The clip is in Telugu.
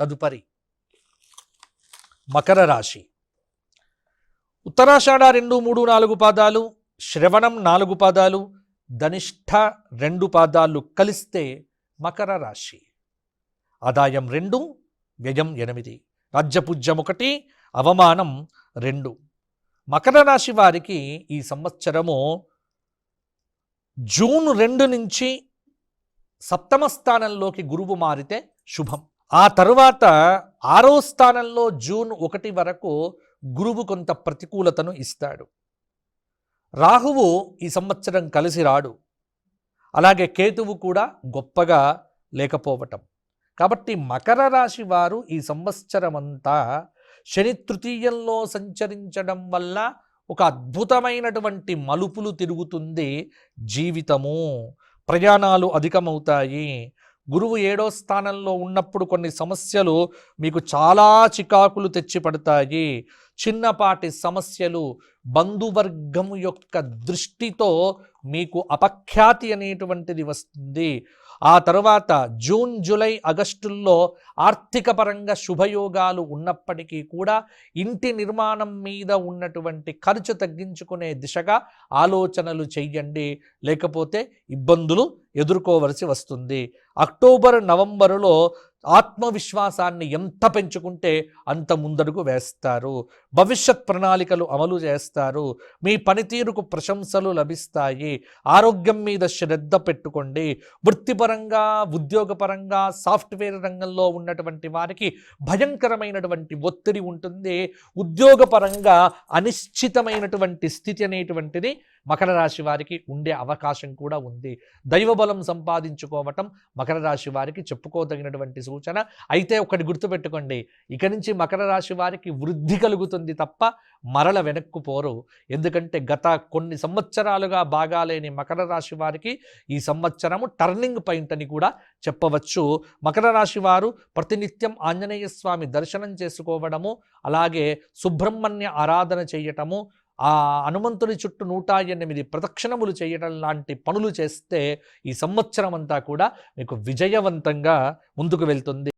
తదుపరి మకర రాశి. ఉత్తరాషాఢ 2, 3, 4 పాదాలు, శ్రవణం 4 పాదాలు, ధనిష్ఠ 2 పాదాలు కలిస్తే మకర రాశి. ఆదాయం 2, వ్యయం 8, రాజ్యపూజ్యం 1, అవమానం 2. మకర రాశి వారికి ఈ సంవత్సరము జూన్ 2 నుంచి సప్తమ స్థానంలోకి గురువు మారితే శుభం. ఆ తరువాత 6వ స్థానంలో జూన్ 1 వరకు గురువు కొంత ప్రతికూలతను ఇస్తాడు. రాహువు ఈ సంవత్సరం కలిసి రాడు. అలాగే కేతువు కూడా గొప్పగా లేకపోవటం. కాబట్టి మకర రాశి వారు ఈ సంవత్సరం అంతా శని తృతీయంలో సంచరించడం వల్ల ఒక అద్భుతమైనటువంటి మలుపులు తిరుగుతుంది జీవితము. ప్రయాణాలు అధికమవుతాయి. గురువు 7వ స్థానంలో ఉన్నప్పుడు కొన్ని సమస్యలు మీకు చాలా చికాకులు తెచ్చిపడతాయి. చిన్నపాటి సమస్యలు, బంధువర్గం యొక్క దృష్టితో మీకు అపఖ్యాతి అనేటువంటిది వస్తుంది. ఆ తర్వాత జూన్, జూలై, ఆగస్టుల్లో ఆర్థిక పరంగా శుభయోగాలు ఉన్నప్పటికీ కూడా ఇంటి నిర్మాణం మీద ఉన్నటువంటి ఖర్చు తగ్గించుకునే దిశగా ఆలోచనలు చెయ్యండి, లేకపోతే ఇబ్బందులు ఎదుర్కోవలసి వస్తుంది. అక్టోబర్, నవంబరులో ఆత్మవిశ్వాసాన్ని ఎంత పెంచుకుంటే అంత ముందడుగు వేస్తారు. భవిష్యత్ ప్రణాళికలు అమలు చేస్తారు. మీ పనితీరుకు ప్రశంసలు లభిస్తాయి. ఆరోగ్యం మీద శ్రద్ధ పెట్టుకోండి. వృత్తిపరంగా, ఉద్యోగపరంగా, సాఫ్ట్వేర్ రంగంలో ఉన్నటువంటి వారికి భయంకరమైనటువంటి ఒత్తిడి ఉంటుంది. ఉద్యోగపరంగా అనిశ్చితమైనటువంటి స్థితి అనేటువంటిది మకర రాశి వారికి ఉండే అవకాశం కూడా ఉంది. దైవబలం సంపాదించుకోవటం మకర రాశి వారికి చెప్పుకోదగినటువంటి సూచన. అయితే ఒకటి గుర్తుపెట్టుకోండి, ఇక నుంచి మకర రాశి వారికి వృద్ధి కలుగుతుంది తప్ప మరల వెనక్కుపోరు. ఎందుకంటే గత కొన్ని సంవత్సరాలుగా బాగాలేని మకర రాశి వారికి ఈ సంవత్సరము టర్నింగ్ పాయింట్ అని కూడా చెప్పవచ్చు. మకర రాశి వారు ప్రతినిత్యం ఆంజనేయ స్వామి దర్శనం చేసుకోవడము, అలాగే సుబ్రహ్మణ్య ఆరాధన చేయటము, ఆ హనుమంతుని చుట్టూ 108 ప్రదక్షిణములు చేయడం లాంటి పనులు చేస్తే ఈ సంవత్సరం అంతా కూడా మీకు విజయవంతంగా ముందుకు వెళ్తుంది.